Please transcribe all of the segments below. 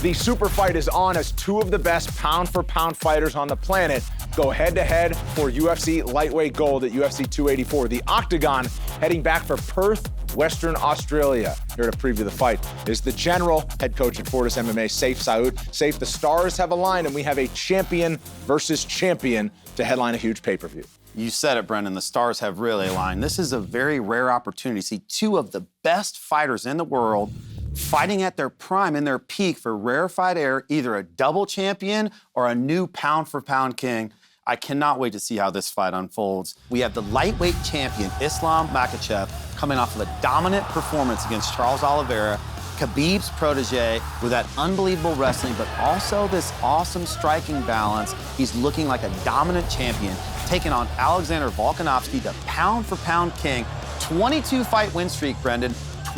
The super fight is on as two of the best pound-for-pound fighters on the planet go head-to-head for UFC lightweight gold at UFC 284. The Octagon heading back for Perth, Western Australia. Here to preview the fight is the general, head coach at Fortis MMA, Sayif Saud. Sayif, the stars have aligned, and we have a champion versus champion to headline a huge pay-per-view. You said it, Brendan. The stars have really aligned. This is a very rare opportunity to see two of the best fighters in the world fighting at their prime, in their peak for rarefied air, either a double champion or a new pound-for-pound king. I cannot wait to see how this fight unfolds. We have the lightweight champion, Islam Makhachev, coming off of a dominant performance against Charles Oliveira, Khabib's protege with that unbelievable wrestling, but also this awesome striking balance. He's looking like a dominant champion, taking on Alexander Volkanovski, the pound-for-pound king. 22-fight win streak, Brendan.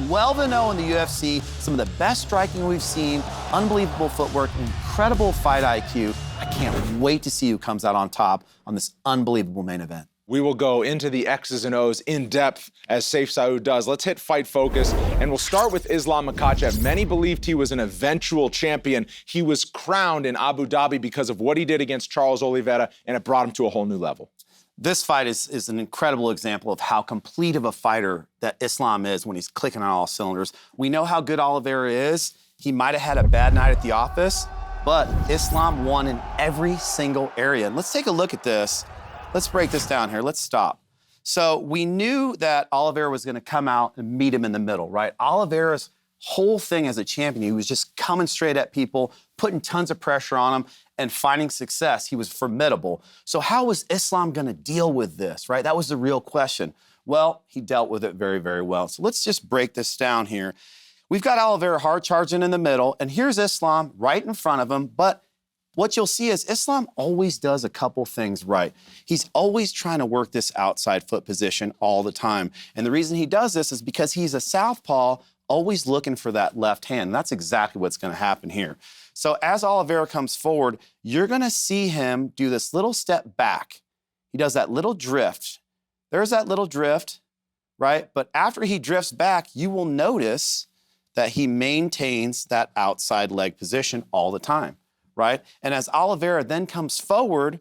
12-0 in the UFC, some of the best striking we've seen, unbelievable footwork, incredible fight IQ. I can't wait to see who comes out on top on this unbelievable main event. We will go into the X's and O's in depth as Sayif Saud does. Let's hit fight focus, and we'll start with Islam Makhachev. Many believed he was an eventual champion. He was crowned in Abu Dhabi because of what he did against Charles Oliveira, and it brought him to a whole new level. This fight is an incredible example of how complete of a fighter that Islam is when he's clicking on all cylinders. We know how good Oliveira is. He might have had a bad night at the office, but Islam won in every single area. And let's take a look at this. Let's break this down here. Let's stop. So we knew that Oliveira was going to come out and meet him in the middle, right? Oliveira's whole thing as a champion, he was just coming straight at people, putting tons of pressure on them, and finding success. He was formidable. So how was Islam going to deal with this, right? That was the real question. Well, he dealt with it very, very well. So let's just break this down here. We've got Oliveira hard charging in the middle, and here's Islam right in front of him, but what you'll see is Islam always does a couple things right. He's always trying to work this outside foot position all the time. And the reason he does this is because he's a southpaw, always looking for that left hand. And that's exactly what's going to happen here. So as Oliveira comes forward, you're going to see him do this little step back. He does that little drift. There's that little drift, right? But after he drifts back, you will notice that he maintains that outside leg position all the time, right? And as Oliveira then comes forward,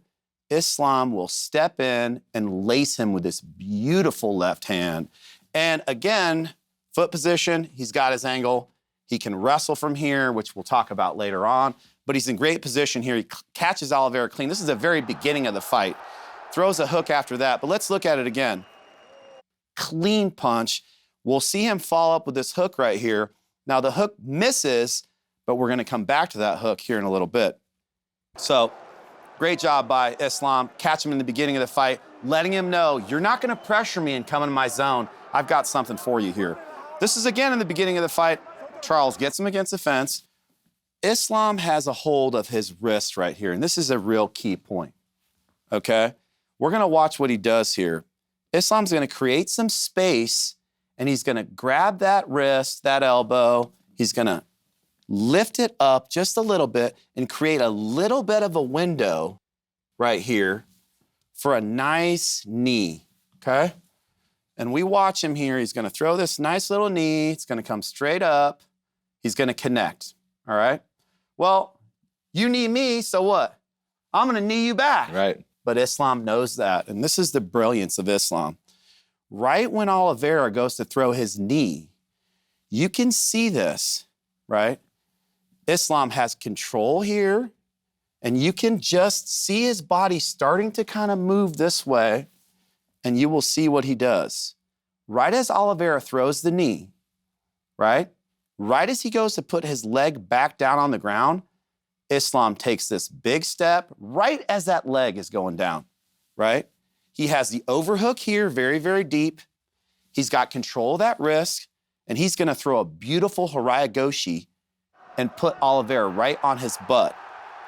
Islam will step in and lace him with this beautiful left hand. And again, foot position, he's got his angle. He can wrestle from here, which we'll talk about later on, but he's in great position here. He catches Oliveira clean. This is the very beginning of the fight. Throws a hook after that, but let's look at it again. Clean punch. We'll see him follow up with this hook right here. Now the hook misses, but we're gonna come back to that hook here in a little bit. So, great job by Islam. Catch him in the beginning of the fight, letting him know, you're not gonna pressure me and come into my zone. I've got something for you here. This is again in the beginning of the fight. Charles gets him against the fence. Islam has a hold of his wrist right here, and this is a real key point, okay? We're gonna watch what he does here. Islam's gonna create some space, and he's gonna grab that wrist, that elbow. He's gonna lift it up just a little bit and create a little bit of a window right here for a nice knee, okay? And we watch him here. He's gonna throw this nice little knee. It's gonna come straight up. He's gonna connect, all right? Well, you knee me, so what? I'm gonna knee you back. Right. But Islam knows that, and this is the brilliance of Islam. Right when Oliveira goes to throw his knee, you can see this, right? Islam has control here, and you can just see his body starting to kind of move this way, and you will see what he does. Right as Oliveira throws the knee, right? Right as he goes to put his leg back down on the ground, Islam takes this big step right as that leg is going down, right? He has the overhook here, very, very deep. He's got control of that wrist, and he's gonna throw a beautiful Haraya-goshi and put Oliveira right on his butt.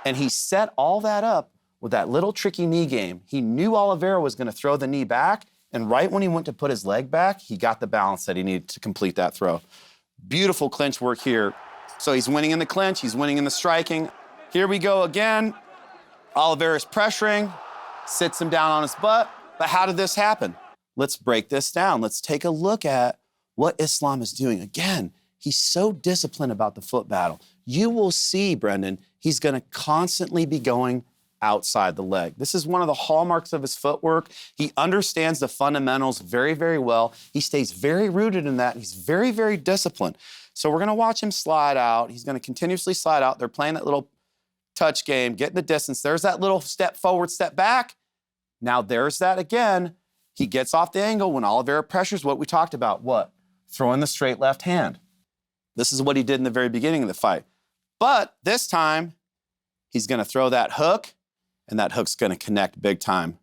And he set all that up with that little tricky knee game. He knew Oliveira was gonna throw the knee back, and right when he went to put his leg back, he got the balance that he needed to complete that throw. Beautiful clinch work here. So he's winning in the clinch, he's winning in the striking. Here we go again. Oliveira's pressuring, sits him down on his butt. But how did this happen? Let's break this down. Let's take a look at what Islam is doing. Again, he's so disciplined about the foot battle. you will see, Brendan, he's gonna constantly be going outside the leg. This is one of the hallmarks of his footwork. He understands the fundamentals very, very well. He stays very rooted in that. He's very, very disciplined. So we're gonna watch him slide out. He's gonna continuously slide out. They're playing that little touch game, getting the distance. There's that little step forward, step back. Now there's that again. He gets off the angle when Oliveira pressures what we talked about. What? Throwing the straight left hand. This is what he did in the very beginning of the fight. But this time, he's gonna throw that hook, and that hook's gonna connect big time.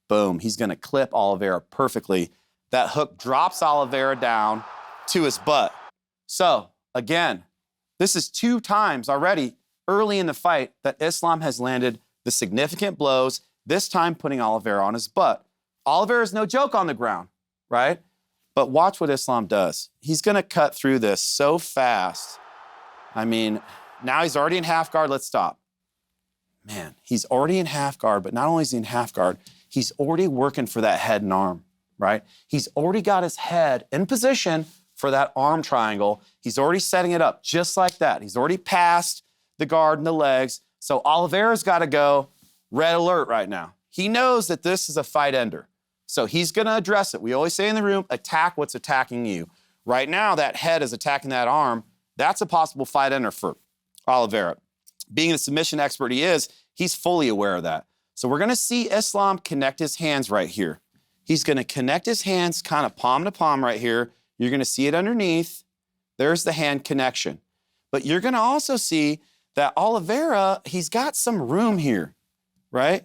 Boom, he's gonna clip Oliveira perfectly. That hook drops Oliveira down to his butt. So, again, this is 2 times already early in the fight that Islam has landed the significant blows, this time putting Oliveira on his butt. Oliveira is no joke on the ground, right? But watch what Islam does. He's gonna cut through this so fast. I mean, now he's already in half guard. Let's stop. Man, he's already in half guard, but not only is he in half guard, he's already working for that head and arm, right? He's already got his head in position for that arm triangle. He's already setting it up just like that. He's already passed the guard and the legs. So Oliveira's got to go red alert right now. He knows that this is a fight ender. So he's going to address it. We always say in the room, attack what's attacking you. Right now, that head is attacking that arm. That's a possible fight ender for Oliveira. Being the submission expert he is, he's fully aware of that. So we're going to see Islam connect his hands right here. He's going to connect his hands kind of palm to palm right here. You're going to see it underneath. There's the hand connection. But you're going to also see that Oliveira, he's got some room here, right?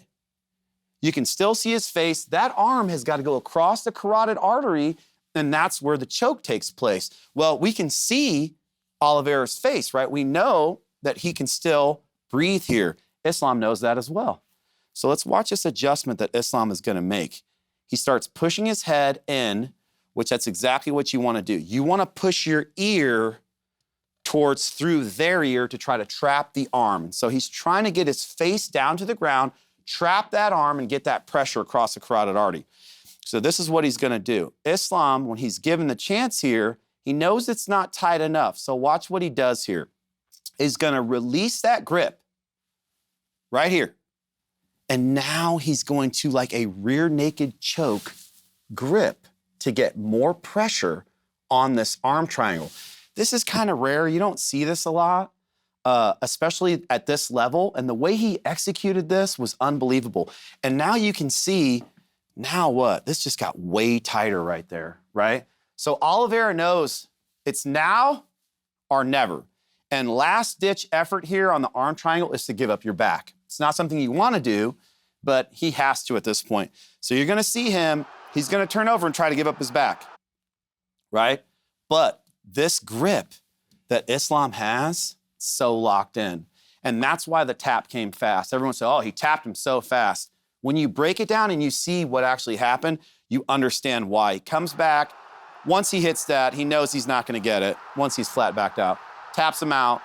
You can still see his face. That arm has got to go across the carotid artery, and that's where the choke takes place. Well, we can see Oliveira's face, right? We know that he can still breathe here. Islam knows that as well. So let's watch this adjustment that Islam is going to make. He starts pushing his head in, which that's exactly what you want to do. You want to push your ear towards through their ear to try to trap the arm. So he's trying to get his face down to the ground, trap that arm, and get that pressure across the carotid artery. So this is what he's going to do. Islam, when he's given the chance here, he knows it's not tight enough. So watch what he does here. He's going to release that grip right here. And now he's going to, like a rear naked choke, grip to get more pressure on this arm triangle. This is kind of rare. You don't see this a lot, especially at this level. And the way he executed this was unbelievable. And now you can see, now what? This just got way tighter right there, right? So Oliveira knows it's now or never. And last-ditch effort here on the arm triangle is to give up your back. It's not something you want to do, but he has to at this point. So you're going to see him. He's going to turn over and try to give up his back, right? But this grip that Islam has, so locked in. And that's why the tap came fast. Everyone said, oh, he tapped him so fast. When you break it down and you see what actually happened, you understand why. He comes back. Once he hits that, he knows he's not going to get it. Once he's flat backed out, taps him out.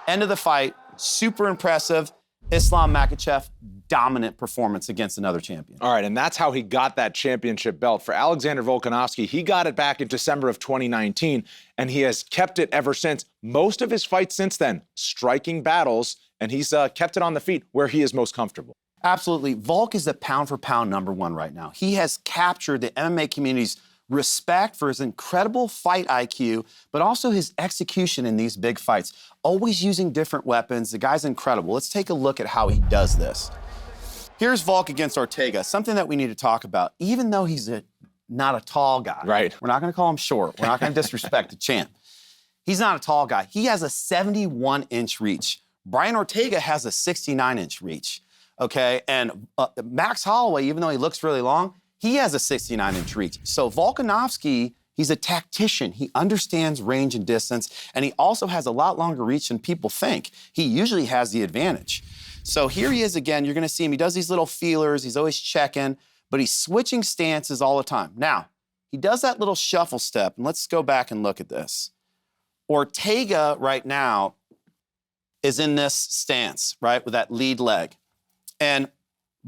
End of the fight. Super impressive. Islam Makhachev, dominant performance against another champion. All right, and that's how he got that championship belt. For Alexander Volkanovski, he got it back in December of 2019, and he has kept it ever since. Most of his fights since then, striking battles, and he's kept it on the feet where he is most comfortable. Absolutely. Volk is the pound-for-pound #1 right now. He has captured the MMA community's respect for his incredible fight IQ, but also his execution in these big fights, always using different weapons. The guy's incredible. Let's take a look at how he does this. Here's Volk against Ortega, something that we need to talk about. Even though he's not a tall guy, right? We're not going to call him short. We're not going to disrespect the champ. He's not a tall guy. He has a 71-inch reach. Brian Ortega has a 69-inch reach, okay? And Max Holloway, even though he looks really long, he has a 69-inch reach. So Volkanovski, he's a tactician. He understands range and distance, and he also has a lot longer reach than people think. He usually has the advantage. So here he is again. You're going to see him. He does these little feelers. He's always checking, but he's switching stances all the time. Now, he does that little shuffle step, and let's go back and look at this. Ortega right now is in this stance, right, with that lead leg. And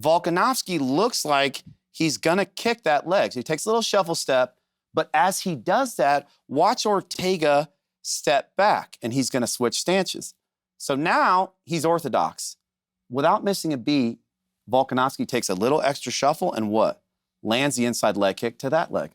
Volkanovski looks like he's going to kick that leg. So he takes a little shuffle step, but as he does that, watch Ortega step back, and he's gonna switch stances. So now he's orthodox. Without missing a beat, Volkanovski takes a little extra shuffle and what? Lands the inside leg kick to that leg.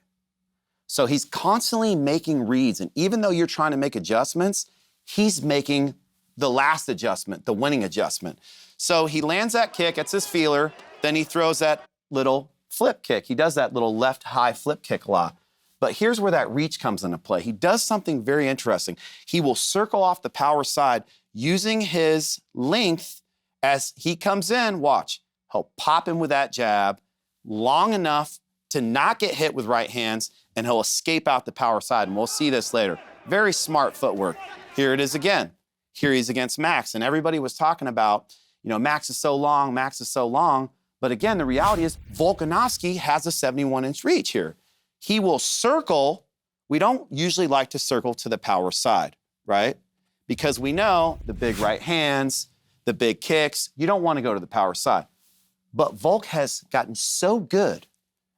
So he's constantly making reads, and even though you're trying to make adjustments, he's making the last adjustment, the winning adjustment. So he lands that kick, it's his feeler, then he throws that little flip kick. He does that little left high flip kick a lot. But here's where that reach comes into play. He does something very interesting. He will circle off the power side using his length as he comes in, watch. He'll pop him with that jab long enough to not get hit with right hands, and he'll escape out the power side, and we'll see this later. Very smart footwork. Here it is again. Here he's against Max, and everybody was talking about, Max is so long, Max is so long. But again, the reality is Volkanovski has a 71-inch reach here. He will circle. We don't usually like to circle to the power side, right? Because we know the big right hands, the big kicks, you don't want to go to the power side. But Volk has gotten so good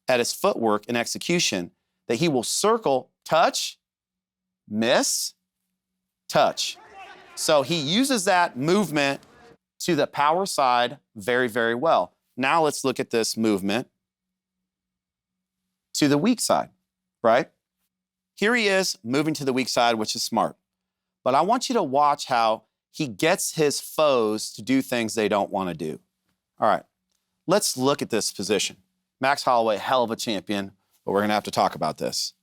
at his footwork and execution that he will circle, touch, miss, touch. So he uses that movement to the power side very, very well. Now let's look at this movement to the weak side, right? Here he is moving to the weak side, which is smart. But I want you to watch how he gets his foes to do things they don't want to do. All right, let's look at this position. Max Holloway, hell of a champion, but we're gonna have to talk about this.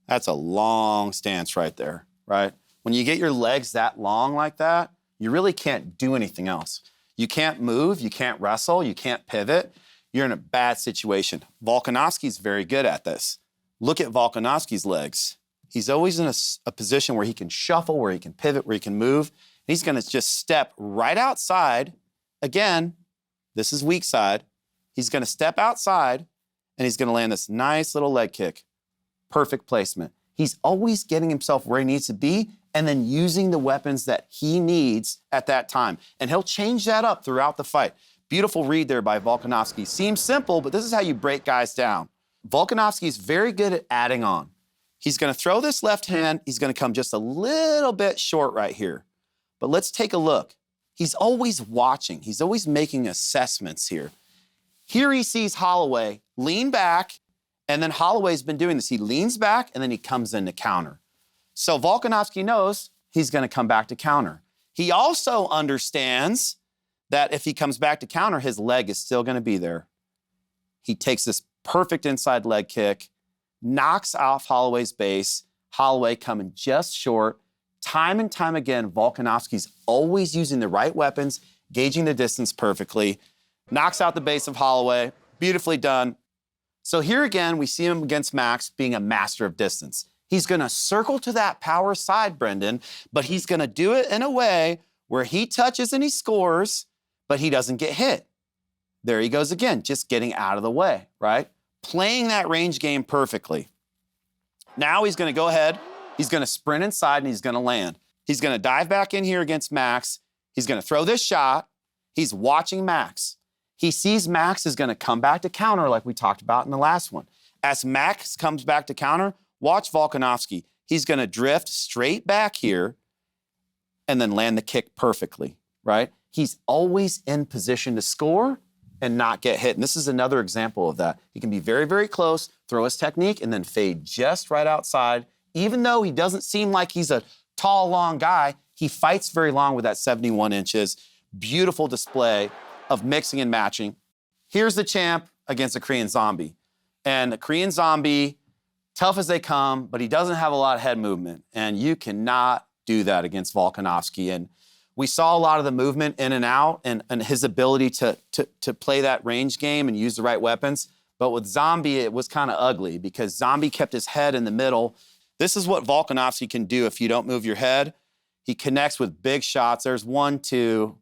That's a long stance right there, right? When you get your legs that long like that, you really can't do anything else. You can't move, you can't wrestle, you can't pivot. You're in a bad situation. Volkanovski's very good at this. Look at Volkanovski's legs. He's always in a position where he can shuffle, where he can pivot, where he can move. He's gonna just step right outside. Again, this is weak side. He's gonna step outside and he's gonna land this nice little leg kick. Perfect placement. He's always getting himself where he needs to be and then using the weapons that he needs at that time. And he'll change that up throughout the fight. Beautiful read there by Volkanovski. Seems simple, but this is how you break guys down. Volkanovski's very good at adding on. He's gonna throw this left hand. He's gonna come just a little bit short right here. But let's take a look. He's always watching. He's always making assessments here. Here he sees Holloway lean back, and then Holloway's been doing this. He leans back, and then he comes in to counter. So Volkanovski knows he's gonna come back to counter. He also understands that if he comes back to counter, his leg is still gonna be there. He takes this perfect inside leg kick, knocks off Holloway's base, Holloway coming just short. Time and time again, Volkanovski's always using the right weapons, gauging the distance perfectly, knocks out the base of Holloway, beautifully done. So here again, we see him against Max being a master of distance. He's gonna circle to that power side, Brendan, but he's gonna do it in a way where he touches and he scores, but he doesn't get hit. There he goes again, just getting out of the way, right? Playing that range game perfectly. Now he's gonna go ahead, he's gonna sprint inside and he's gonna land. He's gonna dive back in here against Max. He's gonna throw this shot. He's watching Max. He sees Max is gonna come back to counter like we talked about in the last one. As Max comes back to counter, watch Volkanovski. He's gonna drift straight back here and then land the kick perfectly, right? He's always in position to score and not get hit. And this is another example of that. He can be very, very close, throw his technique, and then fade just right outside. Even though he doesn't seem like he's a tall, long guy, he fights very long with that 71 inches. Beautiful display of mixing and matching. Here's the champ against a Korean zombie. And the Korean zombie, tough as they come, but he doesn't have a lot of head movement. And you cannot do that against Volkanovski. And we saw a lot of the movement in and out and his ability to play that range game and use the right weapons. But with Zombie, it was kind of ugly because Zombie kept his head in the middle. This is what Volkanovski can do if you don't move your head. He connects with big shots. There's 1, 2.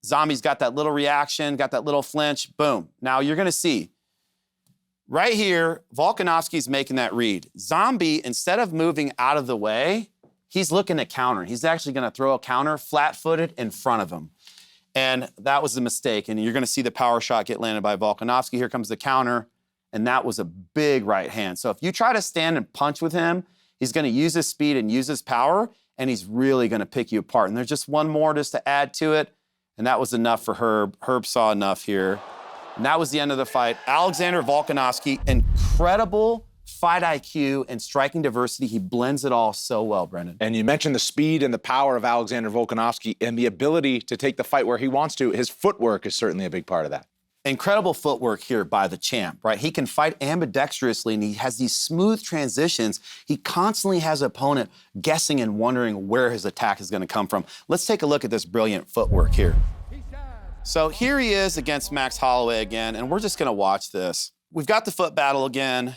Zombie's got that little reaction, got that little flinch, boom. Now you're gonna see, right here, Volkanovski's making that read. Zombie, instead of moving out of the way, he's looking to counter. He's actually gonna throw a counter flat-footed in front of him. And that was a mistake. And you're gonna see the power shot get landed by Volkanovski. Here comes the counter. And that was a big right hand. So if you try to stand and punch with him, he's gonna use his speed and use his power. and he's really going to pick you apart. And there's just one more just to add to it, and that was enough for Herb. Herb saw enough here. And that was the end of the fight. Alexander Volkanovski, incredible fight IQ and striking diversity. He blends it all so well, Brendan. And you mentioned the speed and the power of Alexander Volkanovski and the ability to take the fight where he wants to. His footwork is certainly a big part of that. Incredible footwork here by the champ, right? He can fight ambidextrously, and he has these smooth transitions. He constantly has an opponent guessing and wondering where his attack is going to come from. Let's take a look at this brilliant footwork here. So here he is against Max Holloway again, and we're just going to watch this. We've got the foot battle again.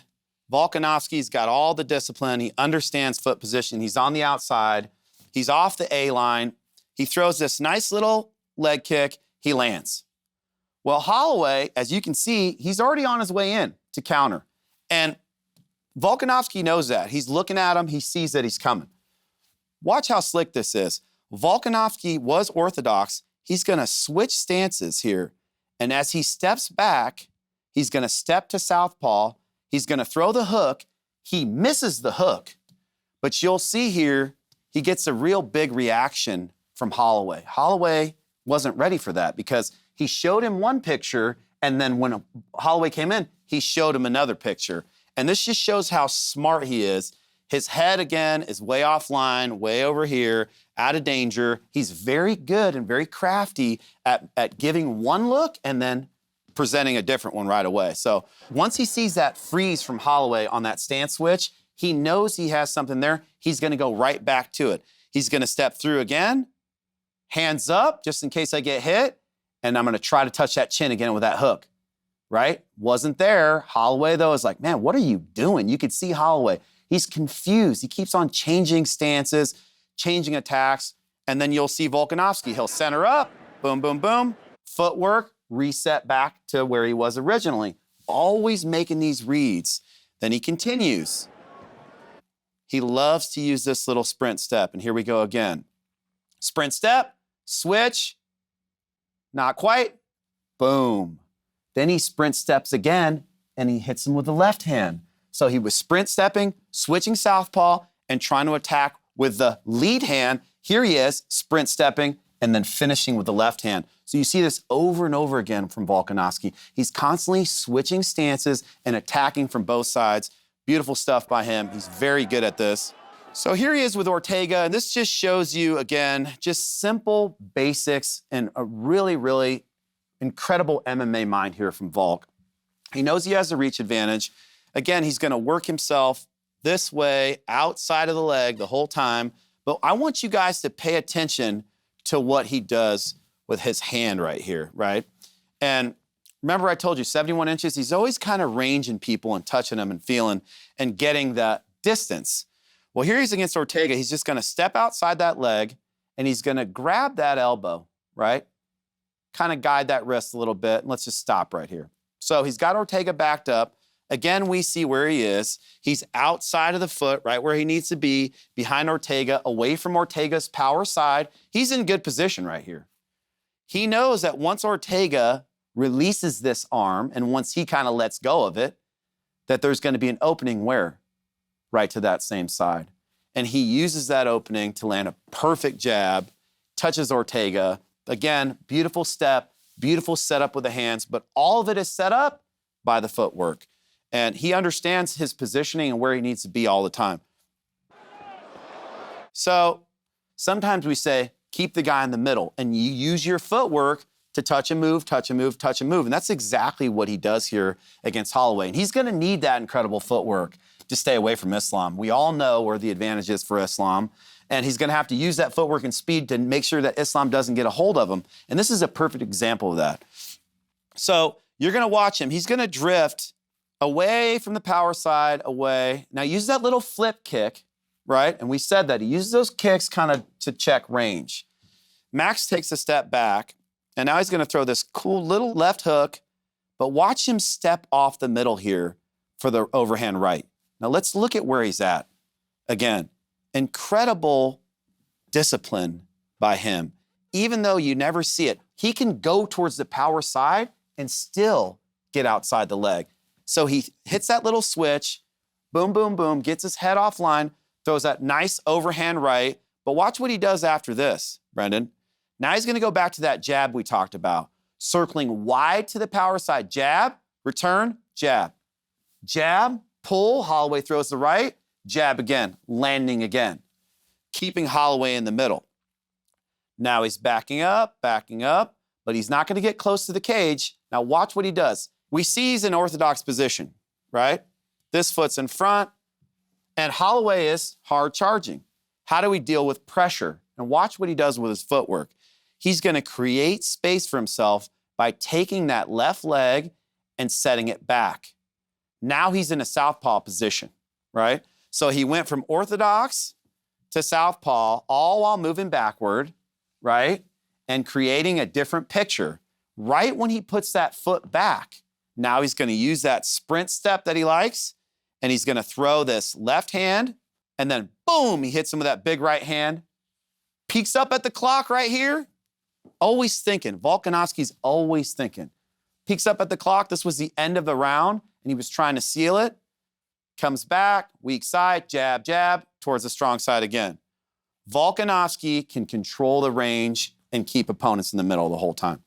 Volkanovski's got all the discipline. He understands foot position. He's on the outside. He's off the A-line. He throws this nice little leg kick. He lands. Well, Holloway, as you can see, he's already on his way in to counter. And Volkanovski knows that. He's looking at him. He sees that he's coming. Watch how slick this is. Volkanovski was orthodox. He's going to switch stances here. And as he steps back, he's going to step to southpaw. He's going to throw the hook. He misses the hook. But you'll see here, he gets a real big reaction from Holloway. Holloway wasn't ready for that because he showed him one picture, and then when Holloway came in, he showed him another picture. And this just shows how smart he is. His head, again, is way offline, way over here, out of danger. He's very good and very crafty at giving one look and then presenting a different one right away. So once he sees that freeze from Holloway on that stance switch, he knows he has something there. He's going to go right back to it. He's going to step through again, hands up, just in case I get hit, and I'm going to try to touch that chin again with that hook, right? Wasn't there. Holloway, though, is like, man, what are you doing? You could see Holloway. He's confused. He keeps on changing stances, changing attacks, and then you'll see Volkanovski. He'll center up, boom, boom, boom, footwork, reset back to where he was originally. Always making these reads. Then he continues. He loves to use this little sprint step, and here we go again. Sprint step, switch, not quite, boom. Then he sprint steps again, and he hits him with the left hand. So he was sprint stepping, switching southpaw, and trying to attack with the lead hand. Here he is, sprint stepping, and then finishing with the left hand. So you see this over and over again from Volkanovski. He's constantly switching stances and attacking from both sides. Beautiful stuff by him. He's very good at this. So here he is with Ortega, and this just shows you, again, just simple basics and a really, really incredible MMA mind here from Volk. He knows he has the reach advantage. Again, he's going to work himself this way, outside of the leg the whole time. But I want you guys to pay attention to what he does with his hand right here, right? And remember I told you 71 inches, he's always kind of ranging people and touching them and feeling and getting that distance. Well, here he's against Ortega. He's just going to step outside that leg, and he's going to grab that elbow, right? Kind of guide that wrist a little bit. And let's just stop right here. So he's got Ortega backed up. Again, we see where he is. He's outside of the foot, right where he needs to be, behind Ortega, away from Ortega's power side. He's in good position right here. He knows that once Ortega releases this arm, and once he kind of lets go of it, that there's going to be an opening where? Right to that same side. And he uses that opening to land a perfect jab, touches Ortega. Again, beautiful step, beautiful setup with the hands, but all of it is set up by the footwork. And he understands his positioning and where he needs to be all the time. So sometimes we say, keep the guy in the middle, and you use your footwork to touch and move, touch and move, touch and move. And that's exactly what he does here against Holloway. And he's going to need that incredible footwork to stay away from Islam. We all know where the advantage is for Islam. And he's going to have to use that footwork and speed to make sure that Islam doesn't get a hold of him. And this is a perfect example of that. So you're going to watch him. He's going to drift away from the power side, away. Now use that little flip kick, right? And we said that he uses those kicks kind of to check range. Max takes a step back, and now he's going to throw this cool little left hook, but watch him step off the middle here for the overhand right. Now let's look at where he's at. Again, incredible discipline by him. Even though you never see it, he can go towards the power side and still get outside the leg. So he hits that little switch, boom, boom, boom, gets his head offline, throws that nice overhand right, But watch what he does after this, Brendan. Now he's gonna go back to that jab we talked about. Circling wide to the power side, jab, return, jab. Jab, pull, Holloway throws the right, jab again, landing again. Keeping Holloway in the middle. Now he's backing up, but he's not gonna get close to the cage. Now watch what he does. We see he's in orthodox position, right? This foot's in front, and Holloway is hard charging. How do we deal with pressure? And watch what he does with his footwork. He's gonna create space for himself by taking that left leg and setting it back. Now he's in a southpaw position, right? So he went from orthodox to southpaw, all while moving backward, right? And creating a different picture. Right when he puts that foot back, now he's gonna use that sprint step that he likes, and he's gonna throw this left hand, and then boom, he hits him with that big right hand. Peeks up at the clock right here. Always thinking. Volkanovski's always thinking. Peeks up at the clock. This was the end of the round, and he was trying to seal it. Comes back, weak side, jab, jab, towards the strong side again. Volkanovski can control the range and keep opponents in the middle the whole time.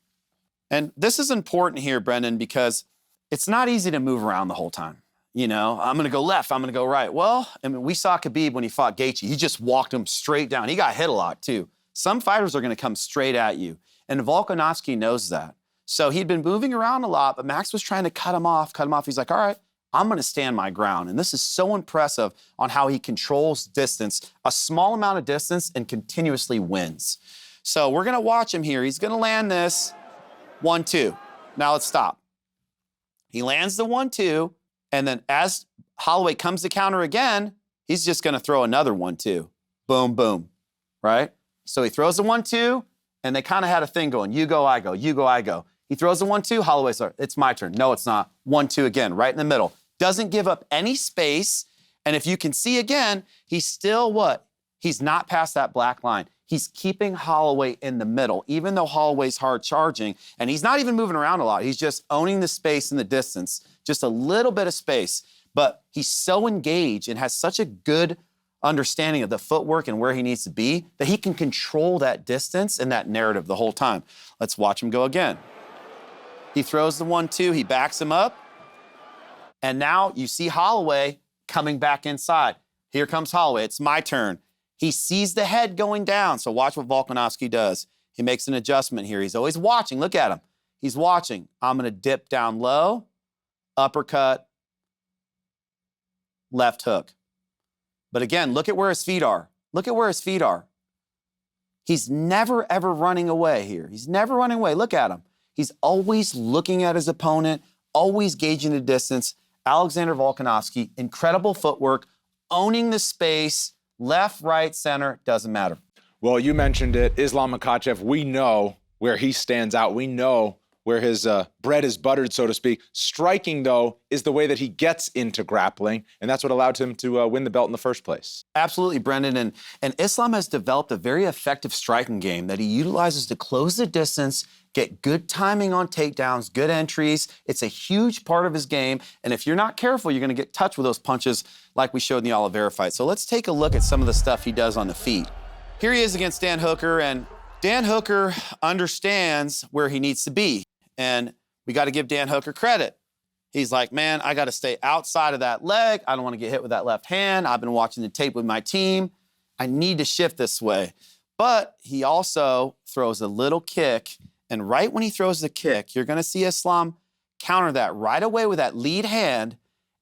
And this is important here, Brendan, because it's not easy to move around the whole time. You know, I'm gonna go left, I'm gonna go right. Well, I mean, we saw Khabib when he fought Gaethje. He just walked him straight down. He got hit a lot too. Some fighters are gonna come straight at you, and Volkanovski knows that. So he'd been moving around a lot, but Max was trying to cut him off. He's like, all right, I'm gonna stand my ground. And this is so impressive on how he controls distance, a small amount of distance, and continuously wins. So we're gonna watch him here. He's gonna land this 1-2. Now let's stop. He lands the 1-2, and then as Holloway comes to counter again, he's just gonna throw another 1-2. Boom, boom, right? So he throws the 1-2, and they kind of had a thing going. You go, I go, you go, I go. He throws the 1-2, Holloway's like, it's my turn. No, it's not. 1-2 again, right in the middle. Doesn't give up any space. And if you can see again, he's still what? He's not past that black line. He's keeping Holloway in the middle, even though Holloway's hard charging. And he's not even moving around a lot. He's just owning the space and the distance, just a little bit of space. But he's so engaged and has such a good understanding of the footwork and where he needs to be that he can control that distance and that narrative the whole time. Let's watch him go again. He throws the 1-2, he backs him up. And now you see Holloway coming back inside. Here comes Holloway, it's my turn. He sees the head going down, so watch what Volkanovski does. He makes an adjustment here. He's always watching, look at him. He's watching. I'm gonna dip down low, uppercut, left hook. But again, look at where his feet are. Look at where his feet are. He's never, ever running away here. He's never running away. Look at him. He's always looking at his opponent, always gauging the distance. Alexander Volkanovski, incredible footwork, owning the space, left, right, center, doesn't matter. Well, you mentioned it, Islam Makhachev, we know where he stands out. We know where his bread is buttered, so to speak. Striking, though, is the way that he gets into grappling, and that's what allowed him to win the belt in the first place. Absolutely, Brendan. And Islam has developed a very effective striking game that he utilizes to close the distance, get good timing on takedowns, good entries. It's a huge part of his game, and if you're not careful, you're going to get touched with those punches like we showed in the Oliveira fight. So let's take a look at some of the stuff he does on the feet. Here he is against Dan Hooker, and Dan Hooker understands where he needs to be. And we got to give Dan Hooker credit. He's like, man, I got to stay outside of that leg. I don't want to get hit with that left hand. I've been watching the tape with my team. I need to shift this way. But he also throws a little kick. And right when he throws the kick, you're going to see Islam counter that right away with that lead hand.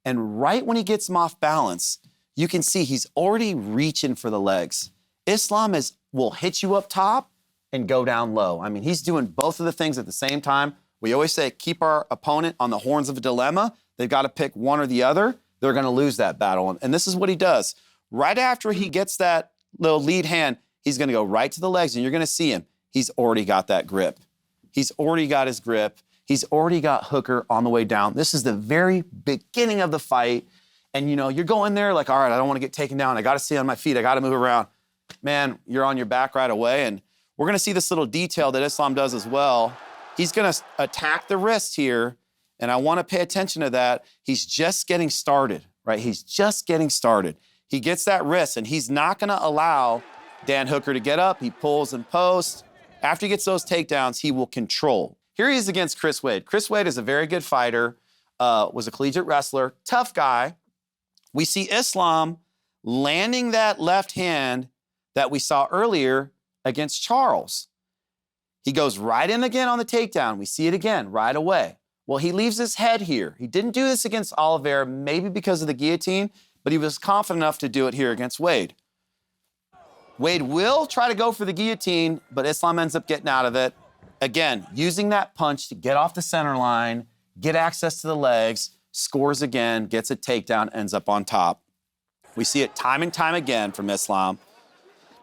And right when he gets him off balance, you can see he's already reaching for the legs. Islam will hit you up top and go down low. I mean, he's doing both of the things at the same time. We always say keep our opponent on the horns of a dilemma. They've got to pick one or the other. They're going to lose that battle. And this is what he does. Right after he gets that little lead hand, he's going to go right to the legs, and you're going to see him. He's already got that grip. He's already got his grip. He's already got Hooker on the way down. This is the very beginning of the fight. And, you know, you're going there like, all right, I don't want to get taken down. I got to stay on my feet. I got to move around. Man, you're on your back right away. And we're going to see this little detail that Islam does as well. He's going to attack the wrist here, and I want to pay attention to that. He's just getting started, right? He's just getting started. He gets that wrist, and he's not going to allow Dan Hooker to get up. He pulls and posts. After he gets those takedowns, he will control. Here he is against Chris Wade. Chris Wade is a very good fighter, was a collegiate wrestler, tough guy. We see Islam landing that left hand that we saw earlier against Charles. He goes right in again on the takedown. We see it again right away. Well, he leaves his head here. He didn't do this against Oliveira, maybe because of the guillotine, but he was confident enough to do it here against Wade. Wade will try to go for the guillotine, but Islam ends up getting out of it. Again, using that punch to get off the center line, get access to the legs, scores again, gets a takedown, ends up on top. We see it time and time again from Islam.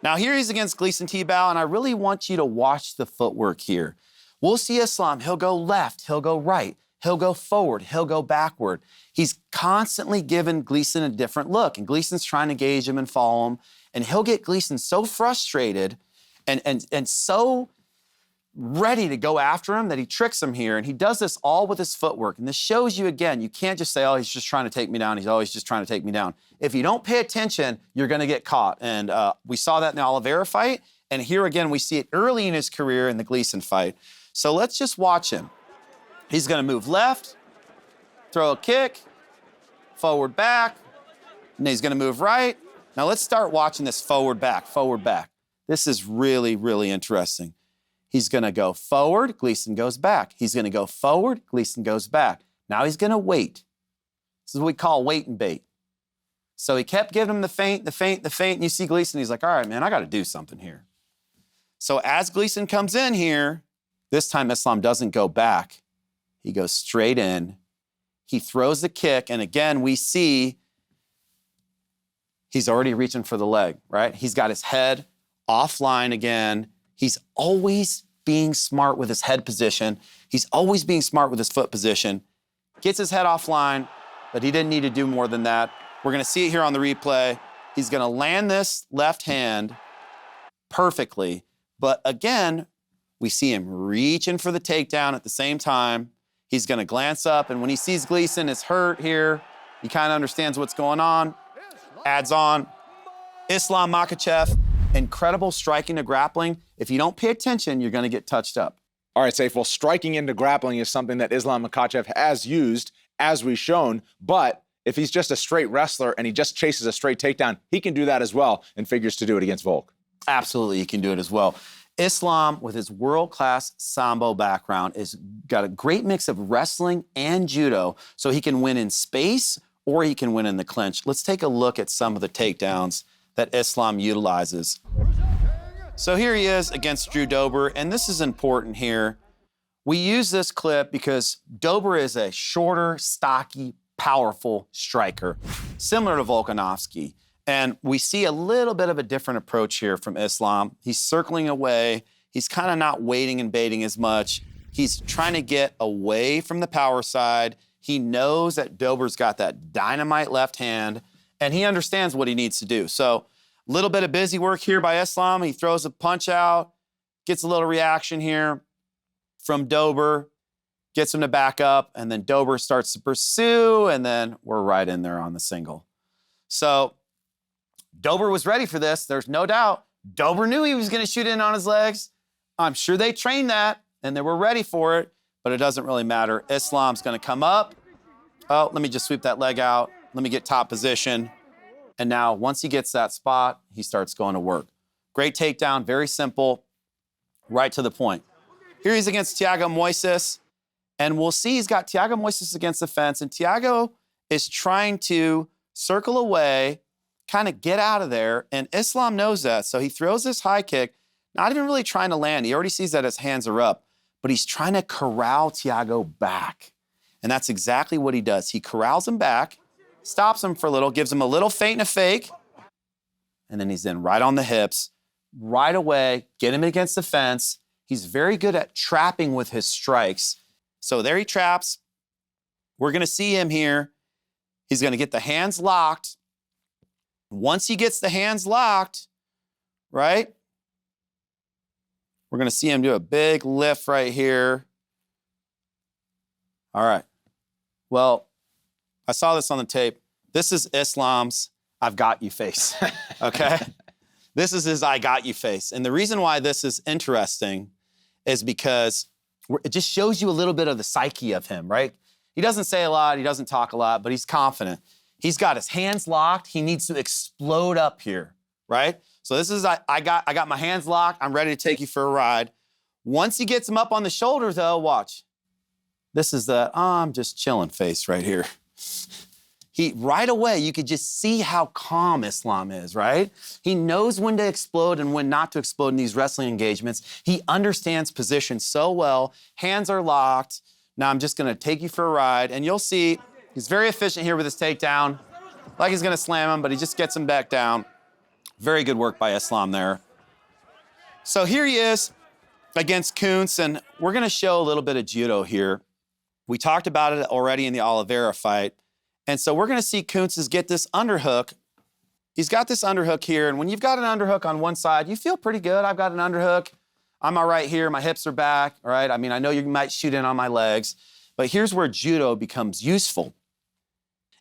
Now here he's against Gleison Tibau, and I really want you to watch the footwork here. We'll see Islam, he'll go left, he'll go right, he'll go forward, he'll go backward. He's constantly giving Gleison a different look, and Gleison's trying to gauge him and follow him, and he'll get Gleison so frustrated and so ready to go after him that he tricks him here, and he does this all with his footwork. And this shows you, again, you can't just say, oh, he's just trying to take me down. He's always just trying to take me down. If you don't pay attention, you're going to get caught. And we saw that in the Oliveira fight, and here again, we see it early in his career in the Gleison fight. So let's just watch him. He's going to move left, throw a kick, forward back, and he's going to move right. Now let's start watching this forward back, forward back. This is really, really interesting. He's going to go forward, Gleison goes back. He's going to go forward, Gleison goes back. Now he's going to wait. This is what we call wait and bait. So he kept giving him the feint, the feint, the feint, and you see Gleison, he's like, all right, man, I got to do something here. So as Gleison comes in here, this time Islam doesn't go back. He goes straight in. He throws the kick, and again, we see he's already reaching for the leg, right? He's got his head offline again. He's always being smart with his head position. He's always being smart with his foot position. Gets his head offline, but he didn't need to do more than that. We're going to see it here on the replay. He's going to land this left hand perfectly. But again, we see him reaching for the takedown at the same time. He's going to glance up, and when he sees Gleison is hurt here, he kind of understands what's going on. Adds on Islam Makhachev. Incredible striking to grappling. If you don't pay attention, you're going to get touched up. All right, Sayif. Well, striking into grappling is something that Islam Makhachev has used, as we've shown. But if he's just a straight wrestler and he just chases a straight takedown, he can do that as well and figures to do it against Volk. Absolutely, he can do it as well. Islam, with his world-class Sambo background, has got a great mix of wrestling and judo, so he can win in space or he can win in the clinch. Let's take a look at some of the takedowns that Islam utilizes. So here he is against Drew Dober, and this is important here. We use this clip because Dober is a shorter, stocky, powerful striker, similar to Volkanovski. And we see a little bit of a different approach here from Islam. He's circling away. He's kind of not waiting and baiting as much. He's trying to get away from the power side. He knows that Dober's got that dynamite left hand, and he understands what he needs to do. So a little bit of busy work here by Islam. He throws a punch out, gets a little reaction here from Dober, gets him to back up, and then Dober starts to pursue, and then we're right in there on the single. So Dober was ready for this. There's no doubt. Dober knew he was going to shoot in on his legs. I'm sure they trained that, and they were ready for it, but it doesn't really matter. Islam's going to come up. Oh, let me just sweep that leg out. Let me get top position. And now, once he gets that spot, he starts going to work. Great takedown, very simple, right to the point. Here he's against Thiago Moises, and we'll see he's got Thiago Moises against the fence, and Thiago is trying to circle away, kind of get out of there, and Islam knows that, so he throws this high kick, not even really trying to land. He already sees that his hands are up, but he's trying to corral Thiago back, and that's exactly what he does. He corrals him back, stops him for a little, gives him a little feint and a fake, and then he's in right on the hips, right away, get him against the fence. He's very good at trapping with his strikes. So there he traps. We're going to see him here. He's going to get the hands locked. Once he gets the hands locked, right, we're going to see him do a big lift right here. All right. Well, I saw this on the tape. This is Islam's I've got you face, okay? This is his I got you face. And the reason why this is interesting is because it just shows you a little bit of the psyche of him, right? He doesn't say a lot, he doesn't talk a lot, but he's confident. He's got his hands locked. He needs to explode up here, right? So this is, I got my hands locked. I'm ready to take you for a ride. Once he gets him up on the shoulder though, watch. This is the, I'm just chilling face right here. Right away, you could just see how calm Islam is, right? He knows when to explode and when not to explode in these wrestling engagements. He understands position so well. Hands are locked. Now I'm just gonna take you for a ride, and you'll see he's very efficient here with his takedown. Like he's gonna slam him, but he just gets him back down. Very good work by Islam there. So here he is against Kuntz, and we're gonna show a little bit of judo here. We talked about it already in the Oliveira fight. And so we're gonna see Kuntz get this underhook. He's got this underhook here, and when you've got an underhook on one side, you feel pretty good. I've got an underhook. I'm all right here, my hips are back, all right? I mean, I know you might shoot in on my legs, but here's where judo becomes useful.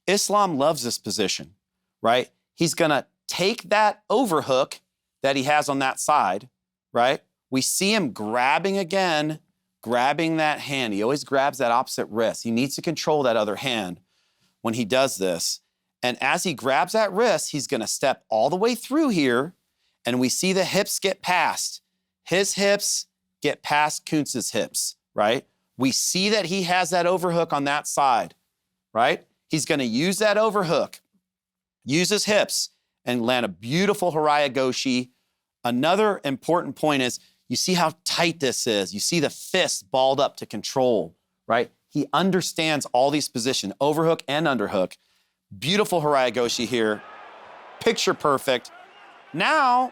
Islam loves this position, right? He's gonna take that overhook that he has on that side, right? We see him grabbing again, grabbing that hand. He always grabs that opposite wrist. He needs to control that other hand when he does this. And as he grabs that wrist, he's gonna step all the way through here, and we see the hips get past. His hips get past Kuntz's hips, right? We see that he has that overhook on that side, right? He's gonna use that overhook, use his hips, and land a beautiful Haraya Goshi. Another important point is, you see how tight this is. You see the fist balled up to control, right? He understands all these positions, overhook and underhook. Beautiful Haraya Goshi here. Picture perfect. Now,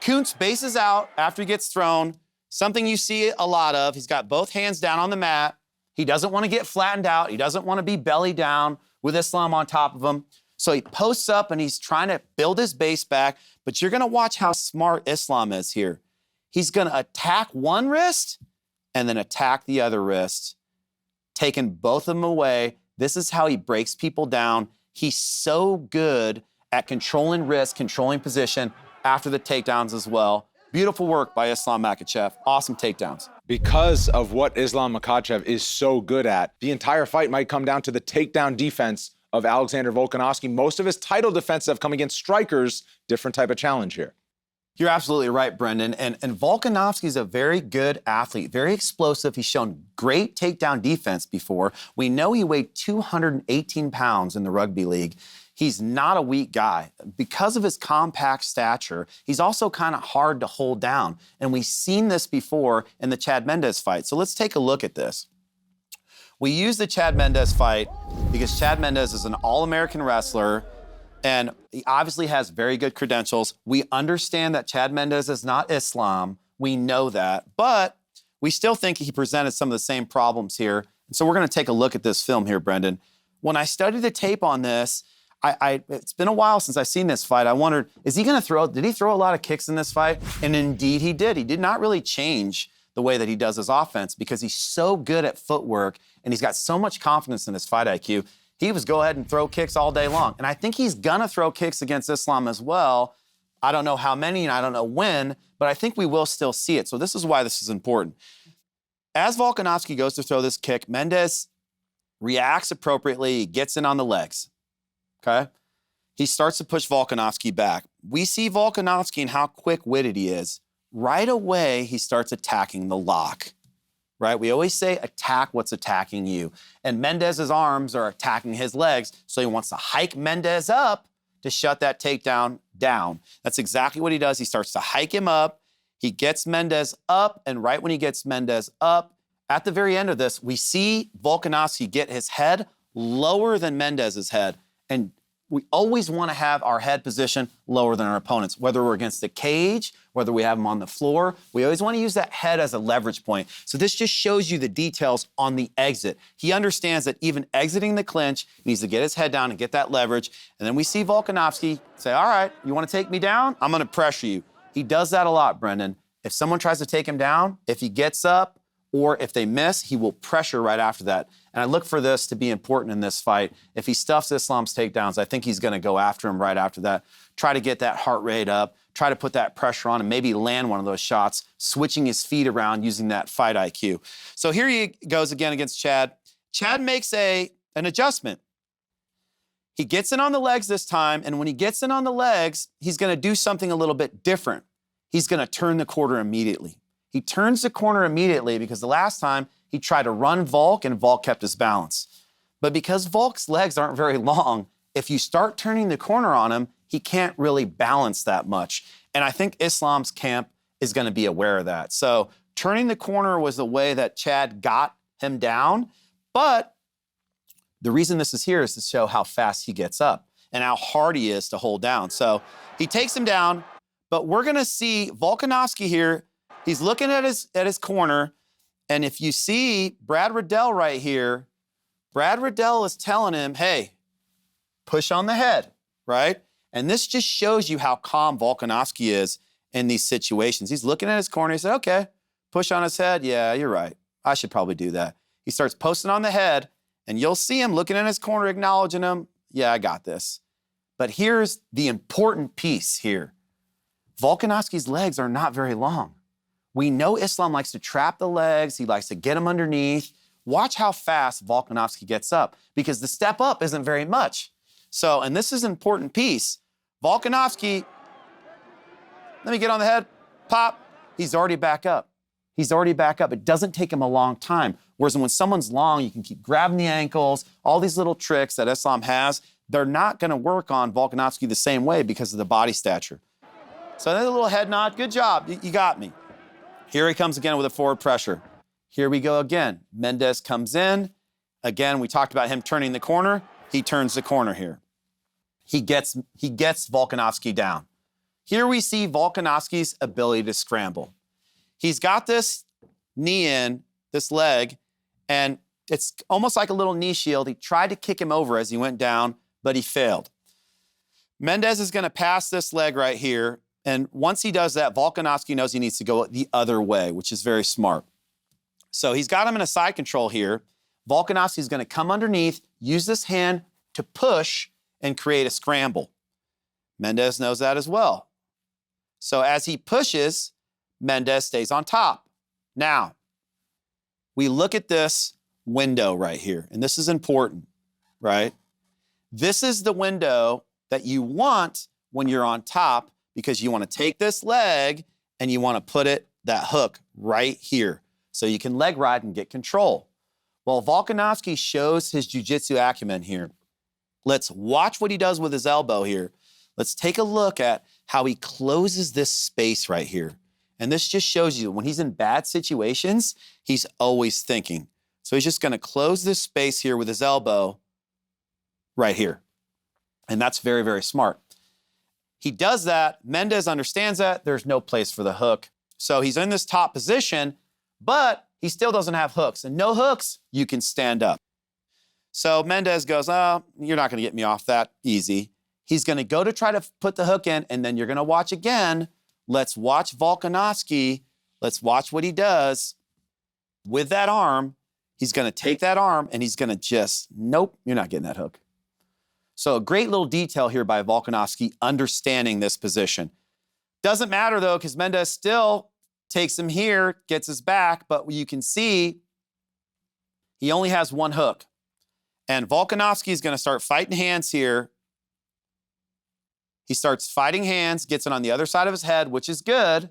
Kuntz bases out after he gets thrown. Something you see a lot of. He's got both hands down on the mat. He doesn't want to get flattened out. He doesn't want to be belly down with Islam on top of him. So he posts up and he's trying to build his base back, but you're gonna watch how smart Islam is here. He's gonna attack one wrist and then attack the other wrist, taking both of them away. This is how he breaks people down. He's so good at controlling wrist, controlling position after the takedowns as well. Beautiful work by Islam Makhachev. Awesome takedowns. Because of what Islam Makhachev is so good at, the entire fight might come down to the takedown defense of Alexander Volkanovski. Most of his title defenses have come against strikers. Different type of challenge here. You're absolutely right, Brendan. And Volkanovski is a very good athlete, very explosive. He's shown great takedown defense before. We know he weighed 218 pounds in the rugby league. He's not a weak guy. Because of his compact stature, he's also kind of hard to hold down. And we've seen this before in the Chad Mendes fight. So let's take a look at this. We use the Chad Mendes fight because Chad Mendes is an all-American wrestler, and he obviously has very good credentials. We understand that Chad Mendes is not Islam. We know that, but we still think he presented some of the same problems here. And so we're gonna take a look at this film here, Brendan. When I studied the tape on this, it's been a while since I've seen this fight. I wondered, did he throw a lot of kicks in this fight? And indeed he did. He did not really change the way that he does his offense because he's so good at footwork and he's got so much confidence in his fight IQ. He was go ahead and throw kicks all day long. And I think he's gonna throw kicks against Islam as well. I don't know how many and I don't know when, but I think we will still see it. So this is why this is important. As Volkanovski goes to throw this kick, Mendes reacts appropriately, gets in on the legs, okay? He starts to push Volkanovski back. We see Volkanovski and how quick-witted he is. Right away, he starts attacking the lock, right? We always say attack what's attacking you. And Mendez's arms are attacking his legs, so he wants to hike Mendes up to shut that takedown down. That's exactly what he does. He starts to hike him up. He gets Mendes up, and right when he gets Mendes up, at the very end of this, we see Volkanovski get his head lower than Mendez's head. And we always want to have our head position lower than our opponents, whether we're against the cage, whether we have them on the floor. We always want to use that head as a leverage point. So this just shows you the details on the exit. He understands that even exiting the clinch, he needs to get his head down and get that leverage. And then we see Volkanovski say, all right, you want to take me down? I'm going to pressure you. He does that a lot, Brendan. If someone tries to take him down, if he gets up, or if they miss, he will pressure right after that. And I look for this to be important in this fight. If he stuffs Islam's takedowns, I think he's gonna go after him right after that, try to get that heart rate up, try to put that pressure on and maybe land one of those shots, switching his feet around using that fight IQ. So here he goes again against Chad. Chad makes an adjustment. He gets in on the legs this time, and when he gets in on the legs, he's gonna do something a little bit different. He's gonna turn the corner immediately. He turns the corner immediately because the last time he tried to run Volk and Volk kept his balance. But because Volk's legs aren't very long, if you start turning the corner on him, he can't really balance that much. And I think Islam's camp is gonna be aware of that. So turning the corner was the way that Chad got him down, but the reason this is here is to show how fast he gets up and how hard he is to hold down. So he takes him down, but we're gonna see Volkanovski here. He's looking at his corner, and if you see Brad Riddell right here, Brad Riddell is telling him, hey, push on the head, right? And this just shows you how calm Volkanovski is in these situations. He's looking at his corner, he said, okay, push on his head, yeah, you're right. I should probably do that. He starts posting on the head, and you'll see him looking in his corner, acknowledging him. Yeah, I got this. But here's the important piece here. Volkanovski's legs are not very long. We know Islam likes to trap the legs. He likes to get them underneath. Watch how fast Volkanovski gets up because the step up isn't very much. So, and this is an important piece. Volkanovski, let me get on the head, pop. He's already back up. He's already back up. It doesn't take him a long time. Whereas when someone's long, you can keep grabbing the ankles, all these little tricks that Islam has, they're not gonna work on Volkanovski the same way because of the body stature. So there's a little head nod, good job, you got me. Here he comes again with a forward pressure. Here we go again. Mendes comes in. Again, we talked about him turning the corner. He turns the corner here. He gets Volkanovski down. Here we see Volkanovski's ability to scramble. He's got this knee in, this leg, and it's almost like a little knee shield. He tried to kick him over as he went down, but he failed. Mendes is gonna pass this leg right here, and once he does that, Volkanovski knows he needs to go the other way, which is very smart. So he's got him in a side control here. Volkanovski's gonna come underneath, use this hand to push and create a scramble. Mendes knows that as well. So as he pushes, Mendes stays on top. Now, we look at this window right here, and this is important, right? This is the window that you want when you're on top because you want to take this leg and you want to put that hook right here so you can leg ride and get control. Well, Volkanovski shows his jiu-jitsu acumen here. Let's watch what he does with his elbow here. Let's take a look at how he closes this space right here. And this just shows you when he's in bad situations, he's always thinking. So he's just gonna close this space here with his elbow right here. And that's very, very smart. He does that, Mendes understands that, there's no place for the hook. So he's in this top position, but he still doesn't have hooks. And no hooks, you can stand up. So Mendes goes, oh, you're not gonna get me off that easy. He's gonna go to try to put the hook in, and then you're gonna watch again. Let's watch Volkanovski. Let's watch what he does with that arm. He's gonna take that arm and he's gonna just, nope, you're not getting that hook. So a great little detail here by Volkanovski understanding this position. Doesn't matter though, because Mendes still takes him here, gets his back, but you can see he only has one hook. And Volkanovski is gonna start fighting hands here. He starts fighting hands, gets it on the other side of his head, which is good,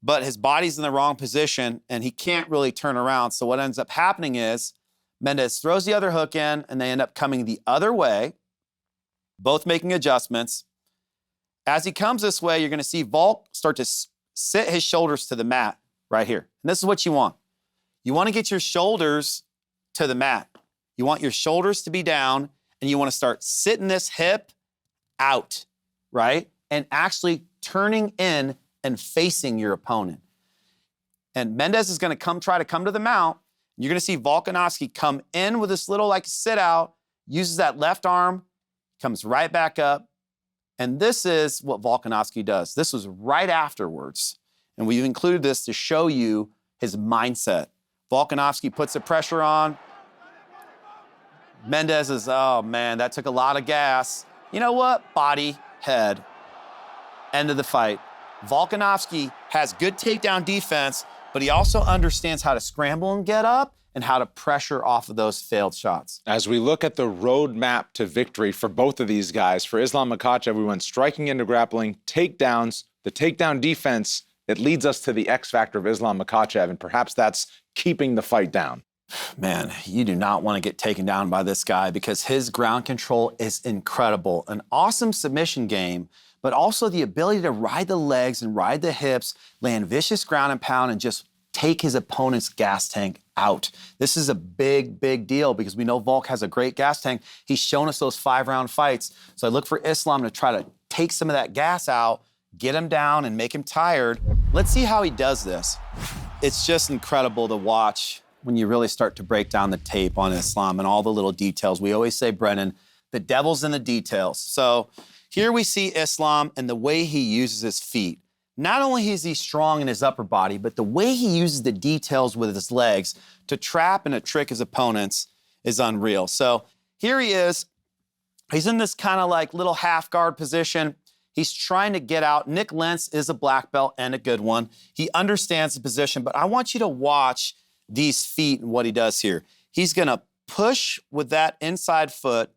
but his body's in the wrong position and he can't really turn around. So what ends up happening is Mendes throws the other hook in and they end up coming the other way, both making adjustments. As he comes this way, you're gonna see Volk start to sit his shoulders to the mat right here. And this is what you want. You wanna get your shoulders to the mat. You want your shoulders to be down and you wanna start sitting this hip out, right? And actually turning in and facing your opponent. And Mendes is gonna try to come to the mount. You're gonna see Volkanovski come in with this little like sit out, uses that left arm, comes right back up. And this is what Volkanovski does. This was right afterwards. And we've included this to show you his mindset. Volkanovski puts the pressure on. Mendes is, oh man, that took a lot of gas. You know what? Body, head. End of the fight. Volkanovski has good takedown defense, but he also understands how to scramble and get up and how to pressure off of those failed shots. As we look at the roadmap to victory for both of these guys, for Islam Makhachev, we went striking into grappling, takedowns, the takedown defense that leads us to the X factor of Islam Makhachev, and perhaps that's keeping the fight down. Man, you do not want to get taken down by this guy because his ground control is incredible. An awesome submission game, but also the ability to ride the legs and ride the hips, land vicious ground and pound, and just take his opponent's gas tank out. This is a big, big deal because we know Volk has a great gas tank. He's shown us those 5-round fights. So I look for Islam to try to take some of that gas out, get him down, and make him tired. Let's see how he does this. It's just incredible to watch when you really start to break down the tape on Islam and all the little details. We always say, Brennan, the devil's in the details. So here we see Islam and the way he uses his feet. Not only is he strong in his upper body, but the way he uses the details with his legs to trap and to trick his opponents is unreal. So here he is. He's in this kind of like little half guard position. He's trying to get out. Nick Lentz is a black belt and a good one. He understands the position, but I want you to watch these feet and what he does here. He's gonna push with that inside foot,